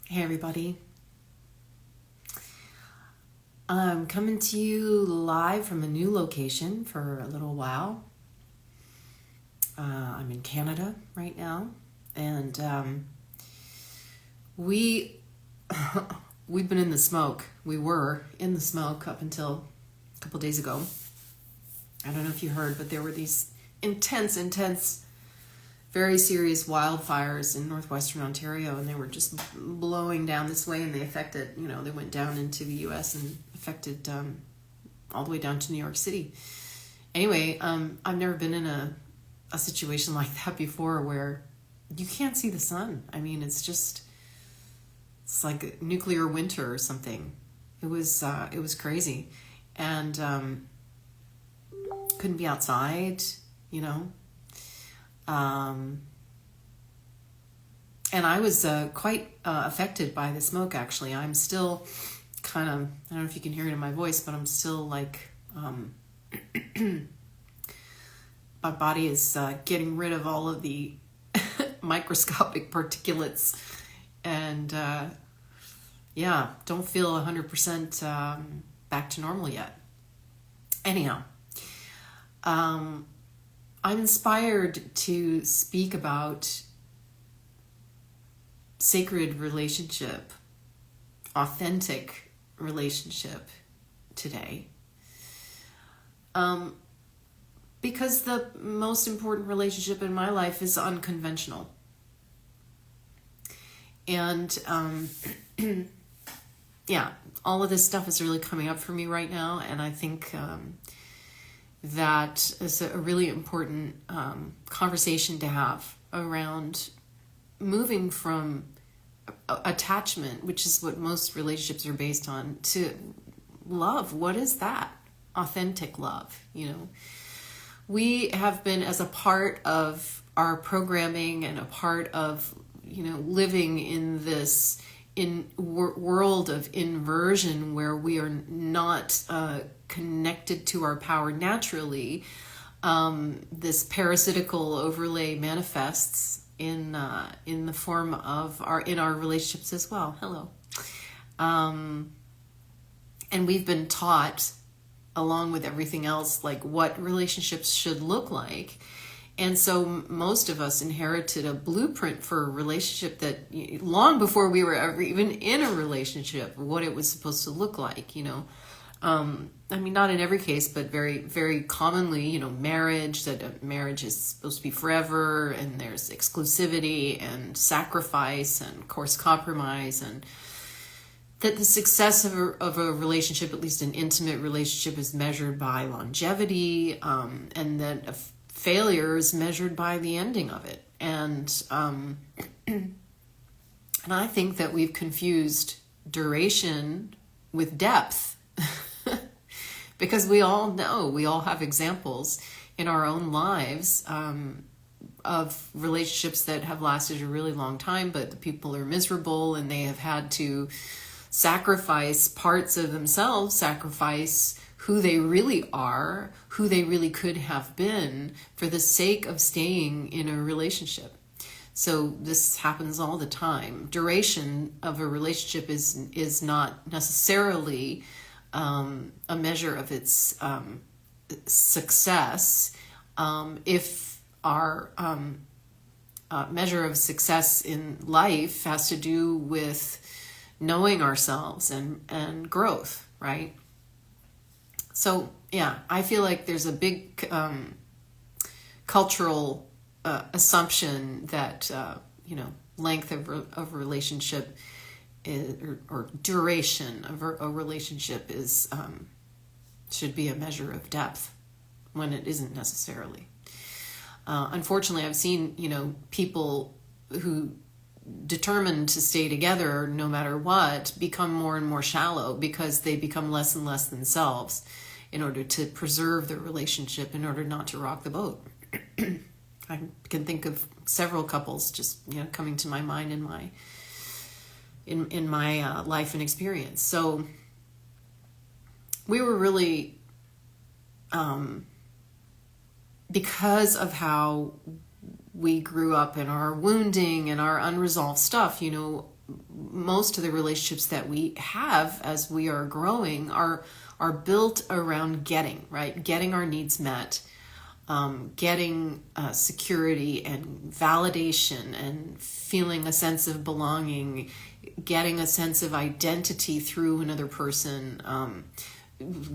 Hey everybody, I'm coming to you live from a new location for a little while. I'm in Canada right now, and we we've been in the smoke. We were in the smoke up until a couple days ago. I don't know if you heard, but there were these intense, very serious wildfires in northwestern Ontario, and they were just blowing down this way, and they affected, they went down into the U.S. and affected all the way down to New York City. Anyway, I've never been in a situation like that before where you can't see the sun. I mean, it's like a nuclear winter or something. It was crazy, and couldn't be outside, and I was quite affected by the smoke, actually. I'm still kind of, I don't know if you can hear it in my voice, but I'm still like, my body is getting rid of all of the microscopic particulates, and don't feel 100% back to normal yet. Anyhow, I'm inspired to speak about sacred relationship, authentic relationship today. Because the most important relationship in my life is unconventional. And all of this stuff is really coming up for me right now, and I think that is a really important conversation to have around moving from attachment, which is what most relationships are based on, to love. What is that? Authentic love, We have been, as a part of our programming and a part of, living in this world of inversion where we are not connected to our power naturally. This parasitical overlay manifests in the form of our relationships as well. Hello. And we've been taught, along with everything else, like what relationships should look like. And so most of us inherited a blueprint for a relationship that long before we were ever even in a relationship, what it was supposed to look like, I mean, not in every case, but very, very commonly, marriage, that a marriage is supposed to be forever, and there's exclusivity and sacrifice and, of course, compromise, and that the success of a relationship, at least an intimate relationship, is measured by longevity, and that a failure is measured by the ending of it. And and I think that we've confused duration with depth. Because we all know, we all have examples in our own lives of relationships that have lasted a really long time, but the people are miserable and they have had to sacrifice parts of themselves, sacrifice who they really are, who they really could have been, for the sake of staying in a relationship. So this happens all the time. Duration of a relationship is not necessarily a measure of its success. If our measure of success in life has to do with knowing ourselves and growth, right? So I feel like there's a big cultural assumption that length of a relationship or duration of a relationship is should be a measure of depth, when it isn't necessarily. Unfortunately, I've seen people who determined to stay together no matter what become more and more shallow, because they become less and less themselves in order to preserve the relationship, in order not to rock the boat. I can think of several couples just coming to my mind in my life and experience. So we were really, because of how we grew up and our wounding and our unresolved stuff, most of the relationships that we have as we are growing are built around getting, right? Getting our needs met, getting security and validation and feeling a sense of belonging, getting a sense of identity through another person,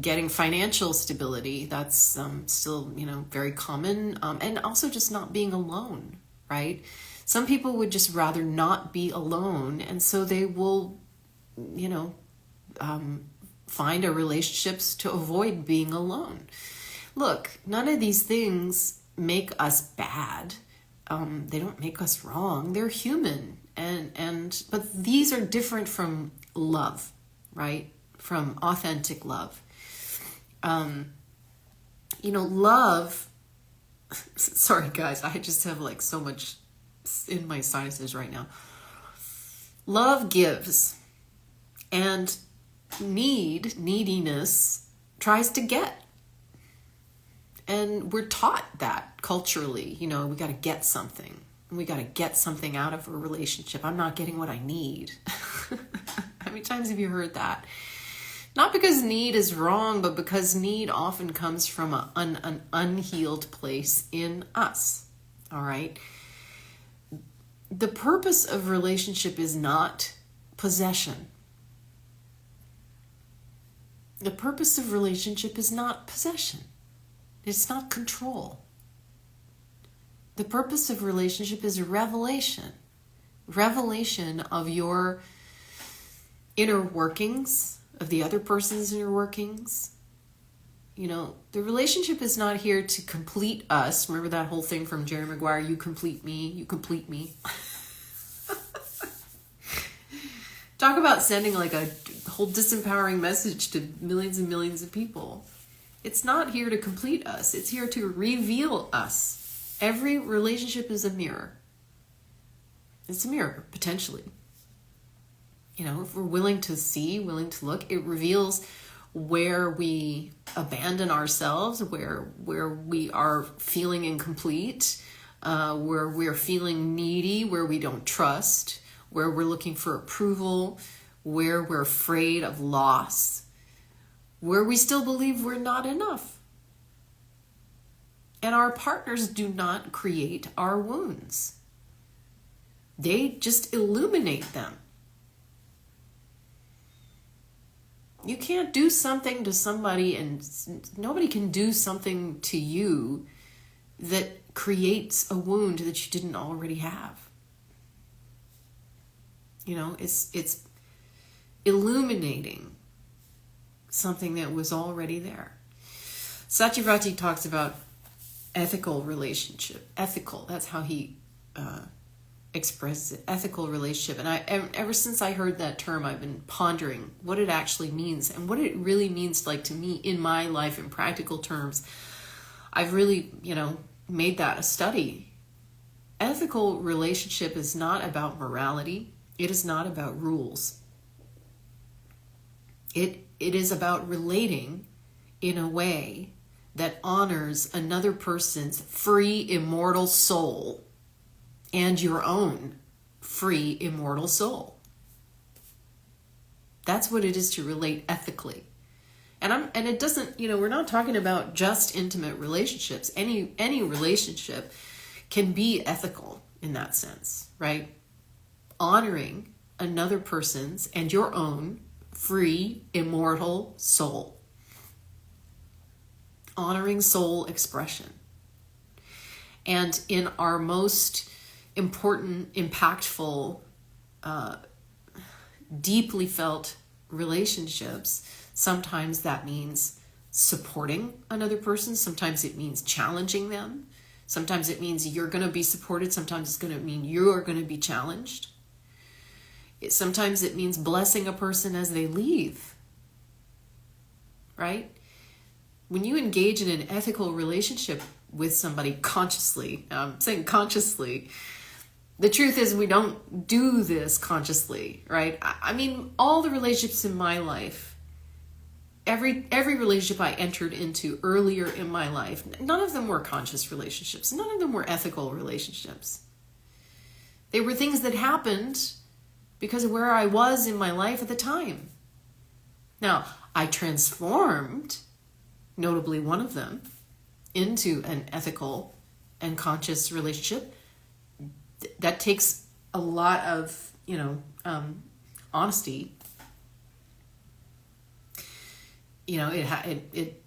getting financial stability. That's still, very common. And also just not being alone, right? Some people would just rather not be alone, and so they will, find a relationships to avoid being alone. Look, none of these things make us bad. They don't make us wrong. They're human, but these are different from love, right? From authentic love. Love. Sorry, guys, I just have like so much in my sinuses right now. Love gives, and neediness tries to get. And we're taught that culturally, we got to get something. We got to get something out of a relationship. I'm not getting what I need. How many times have you heard that? Not because need is wrong, but because need often comes from an unhealed place in us. All right? The purpose of relationship is not possession. The purpose of relationship is not possession. It's not control. The purpose of relationship is revelation. Revelation of your inner workings, of the other person's inner workings. The relationship is not here to complete us. Remember that whole thing from Jerry Maguire, you complete me, you complete me. Talk about sending like a whole disempowering message to millions and millions of people. It's not here to complete us. It's here to reveal us. Every relationship is a mirror. It's a mirror, potentially. If we're willing to see, willing to look, it reveals where we abandon ourselves, where we are feeling incomplete, where we're feeling needy, where we don't trust, where we're looking for approval, where we're afraid of loss, where we still believe we're not enough. And our partners do not create our wounds. They just illuminate them. You can't do something to somebody, and nobody can do something to you that creates a wound that you didn't already have. It's illuminating something that was already there. Satyvrati talks about ethical relationship. Ethical, that's how he expresses it. Ethical relationship. And ever since I heard that term, I've been pondering what it actually means and what it really means like to me in my life in practical terms. I've really, made that a study. Ethical relationship is not about morality. It is not about rules. It is about relating in a way that honors another person's free, immortal soul and your own free, immortal soul. That's what it is to relate ethically. And it doesn't, we're not talking about just intimate relationships. Any relationship can be ethical in that sense, right? Honoring another person's and your own free, immortal soul. Honoring soul expression. And in our most important, impactful, deeply felt relationships, sometimes that means supporting another person. Sometimes it means challenging them. Sometimes it means you're going to be supported. Sometimes it's going to mean you're going to be challenged. Sometimes it means blessing a person as they leave. Right? When you engage in an ethical relationship with somebody consciously, I'm saying consciously, the truth is we don't do this consciously, right? I mean, all the relationships in my life, every relationship I entered into earlier in my life, none of them were conscious relationships. None of them were ethical relationships. They were things that happened because of where I was in my life at the time. Now, I transformed, notably one of them, into an ethical and conscious relationship. That takes a lot of, honesty. It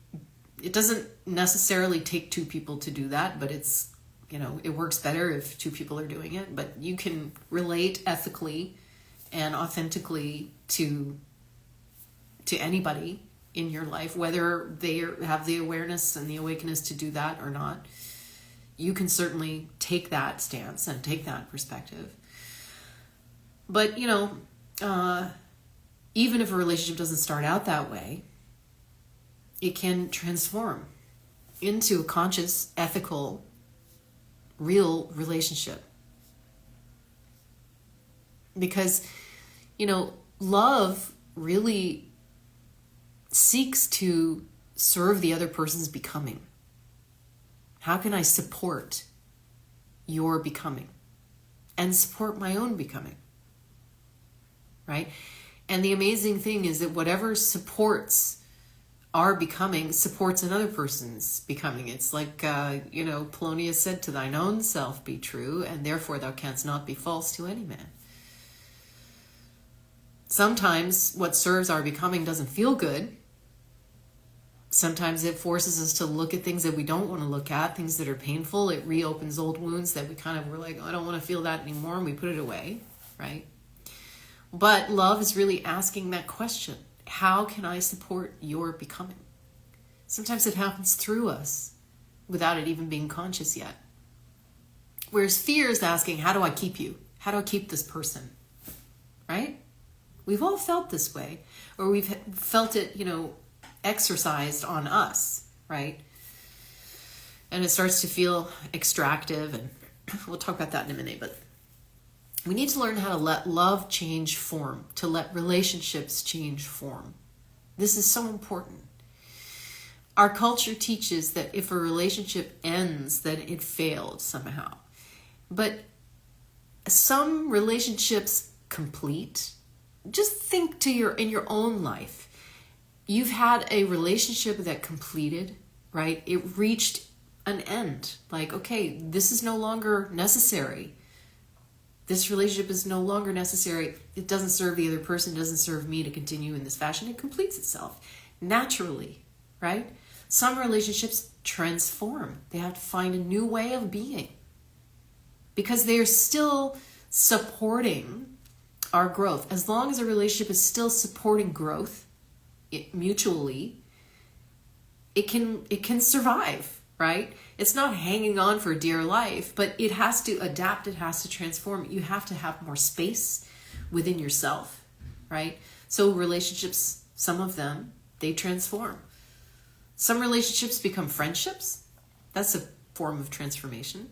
doesn't necessarily take two people to do that, but it's, it works better if two people are doing it. But you can relate ethically and authentically to anybody in your life, whether they have the awareness and the awakeness to do that or not. You can certainly take that stance and take that perspective. But, even if a relationship doesn't start out that way, it can transform into a conscious, ethical, real relationship. Because, love really seeks to serve the other person's becoming. How can I support your becoming and support my own becoming? Right? And the amazing thing is that whatever supports our becoming supports another person's becoming. It's like, Polonius said, to thine own self be true, and therefore thou canst not be false to any man. Sometimes what serves our becoming doesn't feel good. Sometimes it forces us to look at things that we don't want to look at, things that are painful. It reopens old wounds that we kind of were like, I don't want to feel that anymore, and we put it away, right? But love is really asking that question. How can I support your becoming? Sometimes it happens through us without it even being conscious yet. Whereas fear is asking, how do I keep you? How do I keep this person? Right? We've all felt this way, or we've felt it, exercised on us, right? And it starts to feel extractive, and we'll talk about that in a minute, but we need to learn how to let love change form, to let relationships change form. This is so important. Our culture teaches that if a relationship ends, then it failed somehow. But some relationships complete. Just think in your own life. You've had a relationship that completed, right? It reached an end. Like, okay, this is no longer necessary. This relationship is no longer necessary. It doesn't serve the other person, doesn't serve me to continue in this fashion. It completes itself naturally, right? Some relationships transform. They have to find a new way of being because they are still supporting our growth. As long as a relationship is still supporting growth, mutually, it can survive, right? It's not hanging on for dear life, but it has to adapt, it has to transform. You have to have more space within yourself, right? So relationships, some of them, they transform. Some relationships become friendships. That's a form of transformation.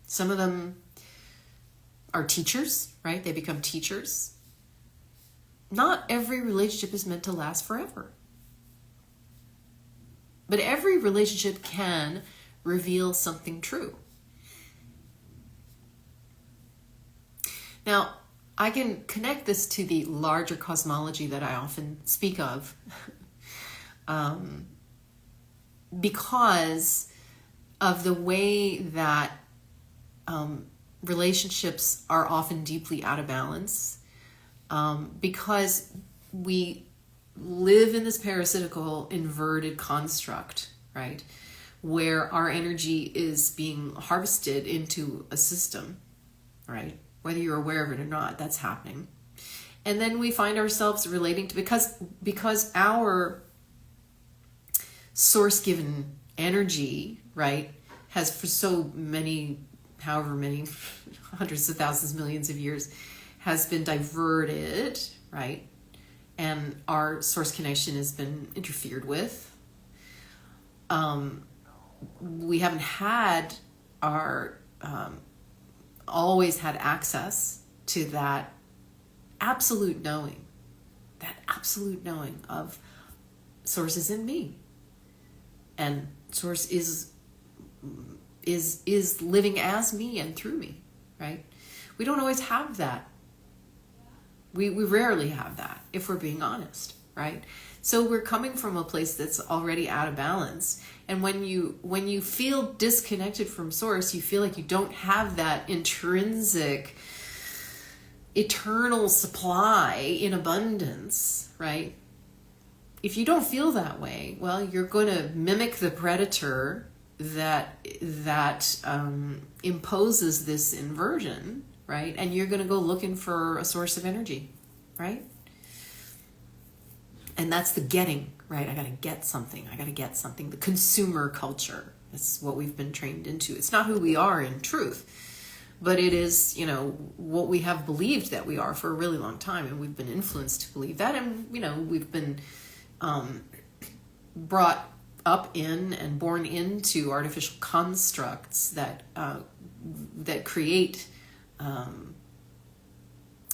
Some of them are teachers, right? They become teachers. Not every relationship is meant to last forever. But every relationship can reveal something true. Now, I can connect this to the larger cosmology that I often speak of because of the way that relationships are often deeply out of balance. Because we live in this parasitical inverted construct, right? Where our energy is being harvested into a system, right? Whether you're aware of it or not, that's happening. And then we find ourselves relating to, because our source-given energy, right, has for so many, however many, hundreds of thousands, millions of years, has been diverted, right? And our source connection has been interfered with. We haven't had always had access to that absolute knowing of source is in me. And source is living as me and through me, right? We don't always have that. We rarely have that, if we're being honest, right? So we're coming from a place that's already out of balance. And when you feel disconnected from source, you feel like you don't have that intrinsic, eternal supply in abundance, right? If you don't feel that way, well, you're going to mimic the predator that imposes this inversion, right? And you're going to go looking for a source of energy, right? And that's the getting, right? I got to get something. The consumer culture. It's what we've been trained into. It's not who we are in truth, but it is, what we have believed that we are for a really long time. And we've been influenced to believe that. And, we've been brought up in and born into artificial constructs that create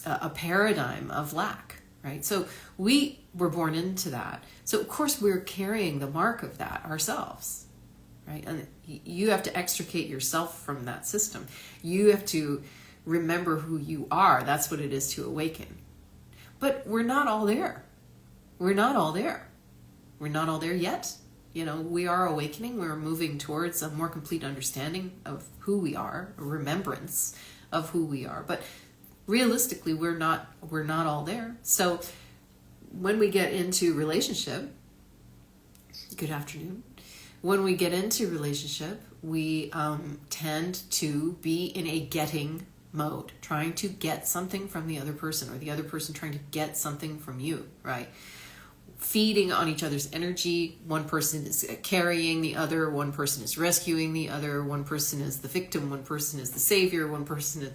a paradigm of lack, right? So we were born into that. So of course we're carrying the mark of that ourselves, right? And you have to extricate yourself from that system. You have to remember who you are. That's what it is to awaken. But we're not all there. We're not all there yet. We are awakening. We're moving towards a more complete understanding of who we are, a remembrance of who we are. But realistically, we're not all there. So when we get into relationship, good afternoon. When we get into relationship, we tend to be in a getting mode, trying to get something from the other person, or the other person trying to get something from you, right? Feeding on each other's energy. One person is carrying the other, one person is rescuing the other, one person is the victim, one person is the savior, one person is,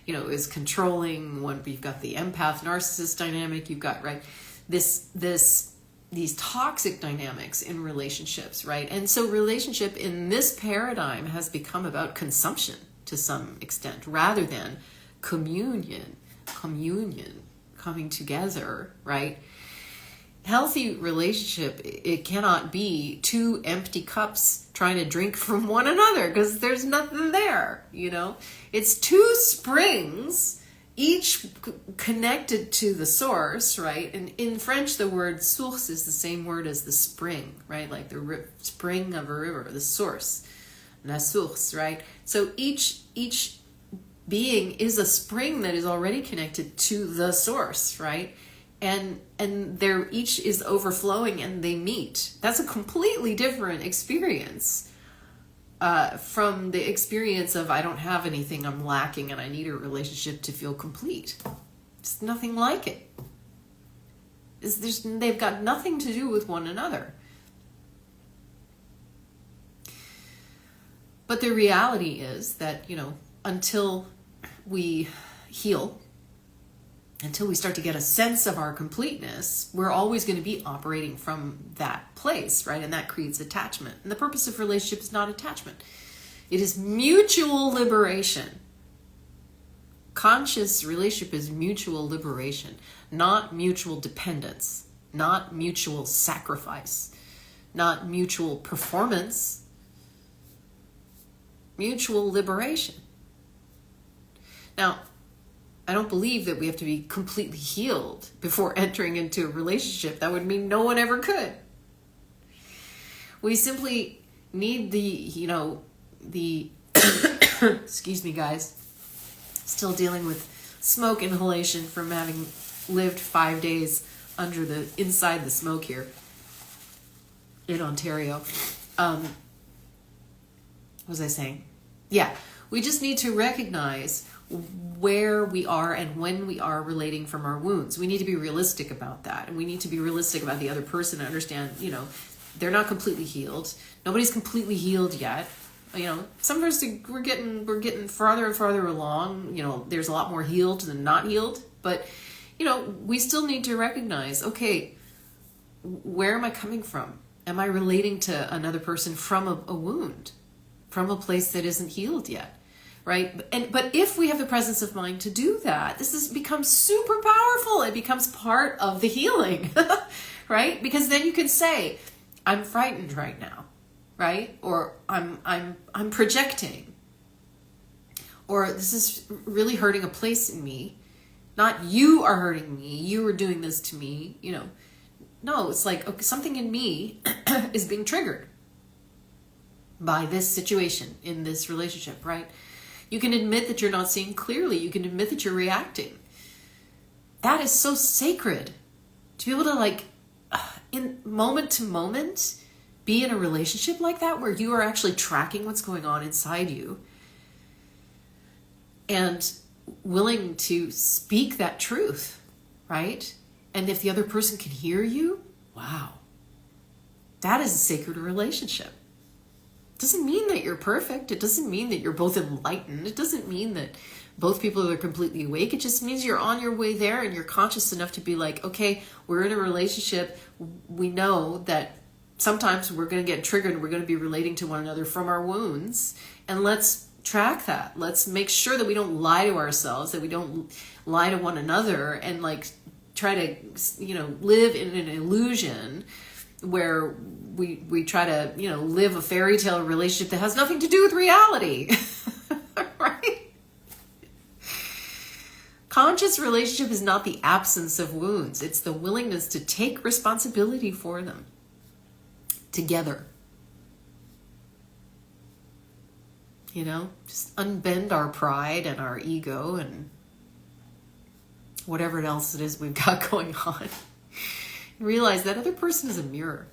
is controlling, you've got the empath narcissist dynamic, you've got, right, these toxic dynamics in relationships, right? And so relationship in this paradigm has become about consumption to some extent, rather than communion, coming together, right? Healthy relationship, it cannot be two empty cups trying to drink from one another, because there's nothing there, It's two springs, each connected to the source, right? And in French, the word source is the same word as the spring, right? Like the spring of a river, the source, la source, right? So each being is a spring that is already connected to the source, right? And they're each is overflowing and they meet. That's a completely different experience from the experience of I don't have anything, I'm lacking, and I need a relationship to feel complete. It's nothing like it. They've got nothing to do with one another. But the reality is that, until we heal, until we start to get a sense of our completeness, we're always going to be operating from that place, right? And that creates attachment. And the purpose of relationship is not attachment. It is mutual liberation. Conscious relationship is mutual liberation, not mutual dependence, not mutual sacrifice, not mutual performance. Mutual liberation. Now, I don't believe that we have to be completely healed before entering into a relationship. That would mean no one ever could. We simply need the excuse me, guys. Still dealing with smoke inhalation from having lived 5 days inside the smoke here in Ontario. What was I saying? Yeah, we just need to recognize where we are and when we are relating from our wounds. We need to be realistic about that. And we need to be realistic about the other person and understand, they're not completely healed. Nobody's completely healed yet. Some of us, we're getting farther and farther along. There's a lot more healed than not healed. But, we still need to recognize, okay, where am I coming from? Am I relating to another person from a wound? From a place that isn't healed yet? Right? But if we have the presence of mind to do that, this becomes super powerful. It becomes part of the healing, right? Because then you can say, I'm frightened right now, right? Or I'm projecting. or this is really hurting a place in me. Not you are hurting me, you are doing this to me, you know. No, it's like, okay, something in me is being triggered by this situation in this relationship, right? You can admit that you're not seeing clearly. You can admit that you're reacting. That is so sacred. To be able to, like, in moment to moment, be in a relationship like that where you are actually tracking what's going on inside you and willing to speak that truth, right? And if the other person can hear you, wow, that is a sacred relationship. It doesn't mean that you're perfect. It doesn't mean that you're both enlightened. It doesn't mean that both people are completely awake. It just means you're on your way there and you're conscious enough to be like, okay, we're in a relationship. We know that sometimes we're going to get triggered and we're going to be relating to one another from our wounds. And let's track that. Let's make sure that we don't lie to ourselves, that we don't lie to one another and like try to, you know, live in an illusion where we try to, you know, live a fairy tale relationship that has nothing to do with reality. Right? Conscious relationship is not the absence of wounds. It's the willingness to take responsibility for them together. You know, just unbend our pride and our ego and whatever else it is we've got going on. And realize that other person is a mirror.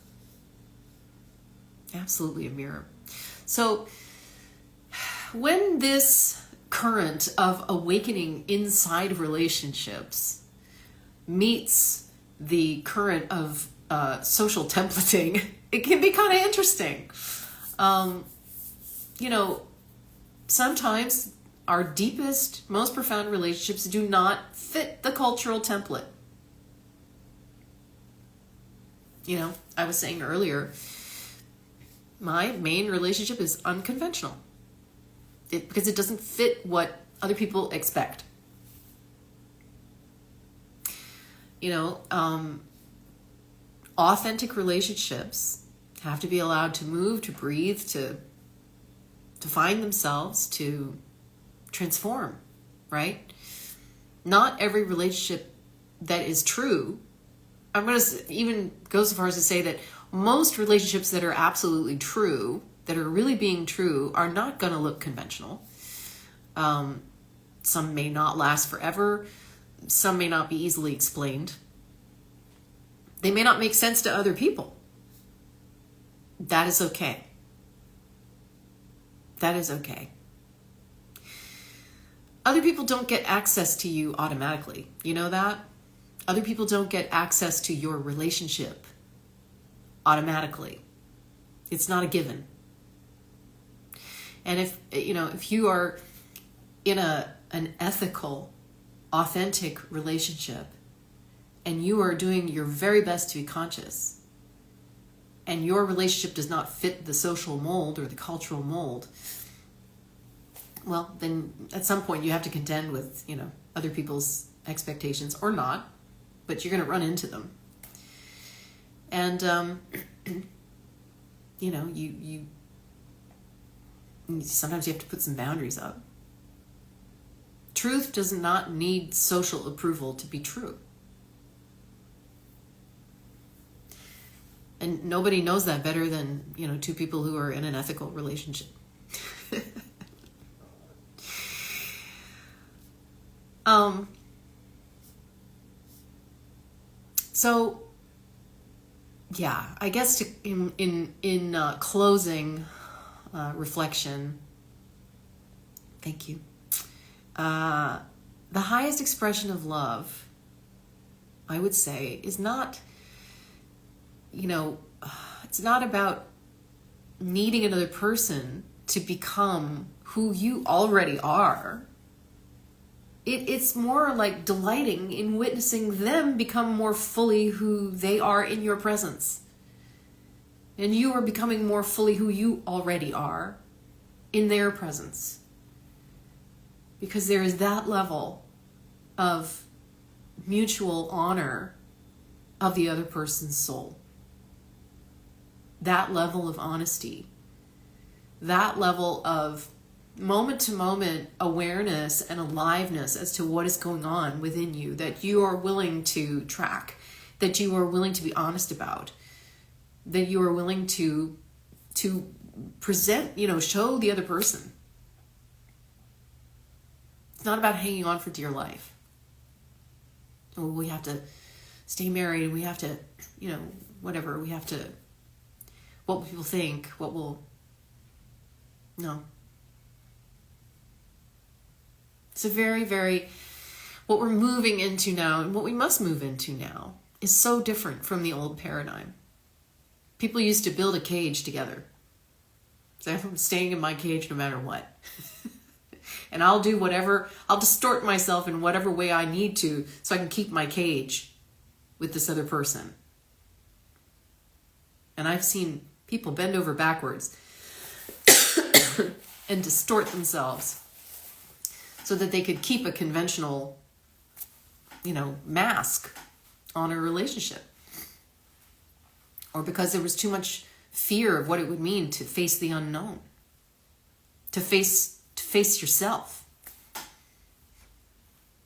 Absolutely a mirror. So when this current of awakening inside relationships meets the current of social templating, it can be kind of interesting. You know, sometimes our deepest, most profound relationships do not fit the cultural template. You know, I was saying earlier, my main relationship is unconventional because it doesn't fit what other people expect. You know, authentic relationships have to be allowed to move, to breathe, to find themselves, to transform, right? Not every relationship that is true. I'm going to even go so far as to say that most relationships that are absolutely true, that are really being true, are not going to look conventional. Some may not last forever. Some may not be easily explained. They may not make sense to other people. That is okay. That is okay. Other people don't get access to you automatically. You know that? Other people don't get access to your relationship automatically. It's not a given. And if you are in an ethical, authentic relationship and you are doing your very best to be conscious and your relationship does not fit the social mold or the cultural mold, well, then at some point you have to contend with, you know, other people's expectations or not, but you're going to run into them. And, you know, you sometimes you have to put some boundaries up. Truth does not need social approval to be true. And nobody knows that better than, you know, two people who are in an ethical relationship. So, yeah, I guess in closing reflection, thank you. The highest expression of love, I would say, is not, you know, it's not about needing another person to become who you already are. It's more like delighting in witnessing them become more fully who they are in your presence. And you are becoming more fully who you already are in their presence. Because there is that level of mutual honor of the other person's soul. That level of honesty. That level of moment to moment awareness and aliveness as to what is going on within you that you are willing to track, that you are willing to be honest about, that you are willing to present, show the other person. It's not about hanging on for dear life. Oh, we have to stay married, we have to, whatever, we have to, what will people think, no. It's a very, very, what we're moving into now and what we must move into now is so different from the old paradigm. People used to build a cage together. So I'm staying in my cage no matter what. And I'll do whatever, I'll distort myself in whatever way I need to so I can keep my cage with this other person. And I've seen people bend over backwards and distort themselves so that they could keep a conventional, mask on a relationship. Or because there was too much fear of what it would mean to face the unknown, to face yourself.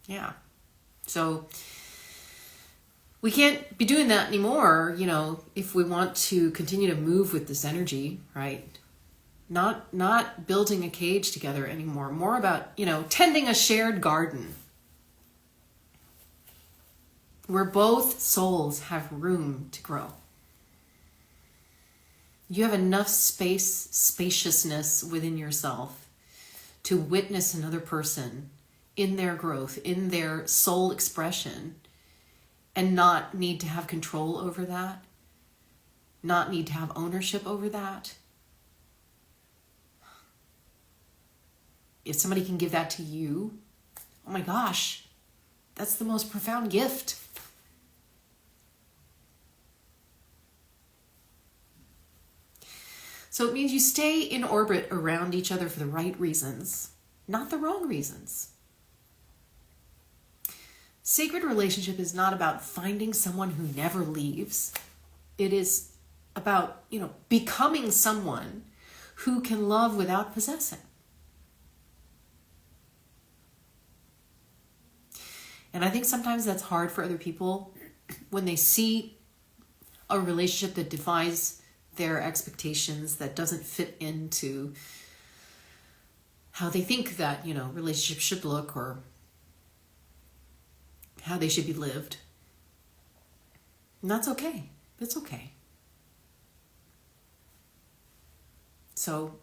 Yeah. So we can't be doing that anymore, if we want to continue to move with this energy, right? Not building a cage together anymore. More about, tending a shared garden where both souls have room to grow. You have enough spaciousness within yourself to witness another person in their growth, in their soul expression, and not need to have control over that, not need to have ownership over that. If somebody can give that to you, oh my gosh, that's the most profound gift. So it means you stay in orbit around each other for the right reasons, not the wrong reasons. Sacred relationship is not about finding someone who never leaves. It is about, becoming someone who can love without possessing. And I think sometimes that's hard for other people when they see a relationship that defies their expectations, that doesn't fit into how they think that, relationships should look or how they should be lived. And that's okay. It's okay. So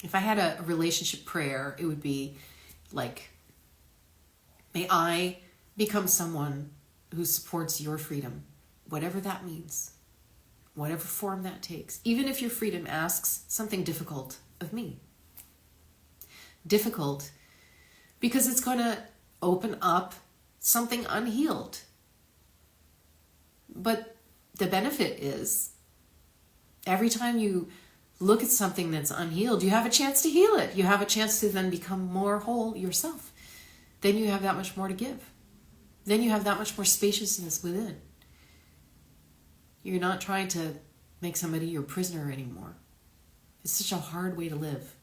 if I had a relationship prayer, it would be like, may I become someone who supports your freedom, whatever that means, whatever form that takes, even if your freedom asks something difficult of me. Difficult because it's going to open up something unhealed. But the benefit is every time you look at something that's unhealed, you have a chance to heal it. You have a chance to then become more whole yourself. Then you have that much more to give. Then you have that much more spaciousness within. You're not trying to make somebody your prisoner anymore. It's such a hard way to live.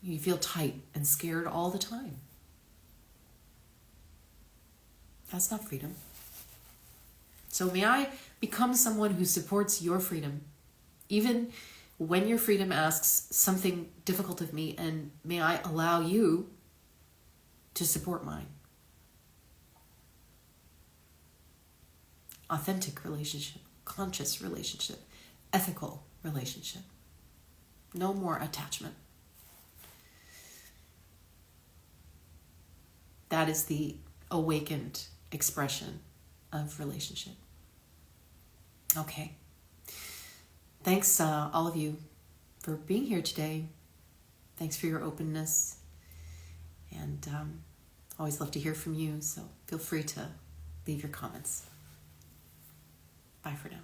You feel tight and scared all the time. That's not freedom. So may I become someone who supports your freedom, even when your freedom asks something difficult of me, and may I allow you to support mine. Authentic relationship, conscious relationship, ethical relationship. No more attachment. That is the awakened expression of relationship. Okay. Thanks, all of you, for being here today. Thanks for your openness. And always love to hear from you, so feel free to leave your comments. Bye for now.